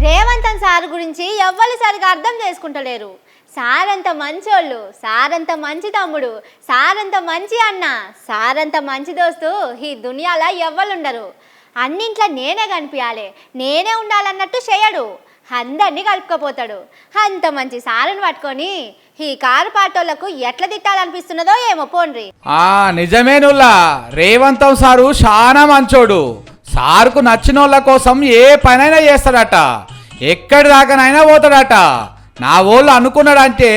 రేవంతన్ sir గురించి ఎవ్వరు సరిగా అర్థం చేసుకుంటలేరు. సార్ అంత మంచోళ్ళు, సార్ అంత మంచి తమ్ముడు, సార్ అంత మంచి అన్న, సార్ అంత మంచి దోస్తు ఈ దునియాలో ఎవ్వరుండరు. అన్నింట్లో నేనే కనిపించాలి, నేనే ఉండాలన్నట్టు చేయడు, అందరినీ కలుపుకపోతాడు. అంత మంచి సారుని పట్టుకొని ఈ కారు పాటోళ్లకు ఎట్లా తిట్టాలనిపిస్తున్నదో ఏమో పోండ్రి. నిజమేనుల్లా, రేవంతం సారు చాలా మంచోడు. సార్కు నచ్చిన వాళ్ళ కోసం ఏ పనైనా చేస్తాడట, ఎక్కడి దాకానైనా పోతాడట. నా వాళ్ళు అనుకున్నాడంటే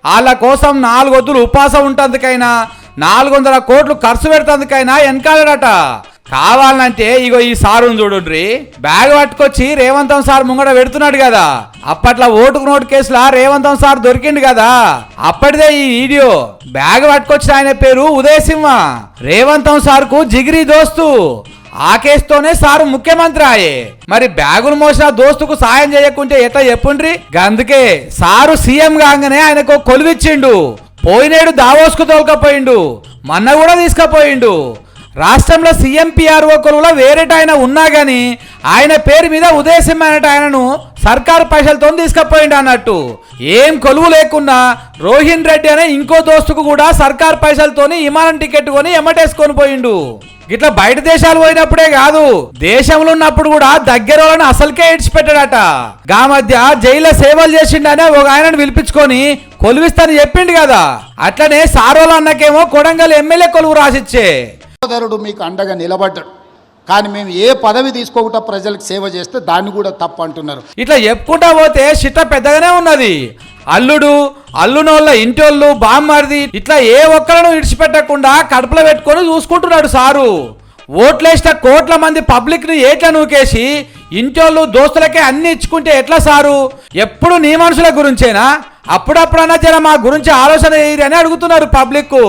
వాళ్ళ కోసం 4 వద్దులు ఉపాసం ఉంటందుకైనా 400 కోట్లు ఖర్చు పెడతందుకైనా వెనకాడట. కావాలంటే ఇగో ఈ సారుని చూడుండ్రి, బ్యాగ్ పట్టుకొచ్చి రేవంతం సార్ ముంగడ పెడుతున్నాడు కదా. అప్పట్లో ఓటుకు నోటు కేసులా రేవంతం సార్ దొరికిండు కదా, అప్పటిదే ఈ వీడియో. బ్యాగ్ పట్టుకొచ్చిన ఆయన పేరు ఉదయ్ సింహ, రేవంతం సార్ కు జిగిరి దోస్తు. ఆ కేసుతోనే సారు ముఖ్యమంత్రి ఆయే. మరి బ్యాగులు మోసిన దోస్తుకు సాయం చేయకుంటే ఎట్లా చెప్పుండ్రి. అందుకే సారు సీఎం కాగానే ఆయనకు కొలువిచ్చిండు. పోయినేడు దావోస్కు తోలుకపోయిండు, మొన్న కూడా తీసుకుపోయిండు. రాష్ట్రంలో సీఎం పిఆర్ఓ కొలువులో వేరేట ఆయన ఉన్నా గానీ ఆయన పేరు మీద ఉదయ్ సింహ అనేట ఆయనను సర్కారు పైసలతో తీసుకుపోయిండు అన్నట్టు. ఏం కొలువు లేకున్నా రోహిన్ రెడ్డి అనే ఇంకో దోస్తుకు కూడా సర్కారు పైసలతోని విమానం టికెట్ కొని ఎమ్మటేసుకొని పోయిండు. ఇట్లా బయట దేశాలు పోయినప్పుడే కాదు, దేశంలో ఉన్నప్పుడు కూడా దగ్గర వాళ్ళని అసలుకే ఇడిచిపెట్టాడట. గా మధ్య జైల్లో సేవలు చేసిండనే ఒక ఆయనను పిలిపించుకొని కొలువిస్తానని చెప్పిండు కదా. అట్లనే సారోలు అన్నకేమో కొడంగల్ ఎమ్మెల్యే కొలువు రాసిచ్చే. సోదరుడు మీకు అండగా నిలబడ్డాడు, కానీ మేము ఏ పదవి తీసుకోకుండా ప్రజలకు సేవ చేస్తే దాన్ని కూడా తప్పు అంటున్నారు. ఇట్లా చెప్పుకుంటా పోతే చిట్ట పెద్దగానే ఉన్నది. అల్లుడు, అల్లునోళ్ళ ఇంటోళ్ళు, బామ్మర్ది ఇట్లా ఏ ఒక్కలను ఇడిచిపెట్టకుండా కడుపులో పెట్టుకొని చూసుకుంటున్నాడు సారు. ఓట్లేసిన కోట్ల మంది పబ్లిక్ ని ఏట్లా నూకేసి ఇంటోళ్ళు దోస్తులకే అన్ని ఇచ్చుకుంటే ఎట్లా సారు? ఎప్పుడు నీ మనుషుల గురించేనా? అప్పుడప్పుడన్నా జర మా గురించి ఆలోచన చేయరని అడుగుతున్నారు పబ్లిక్.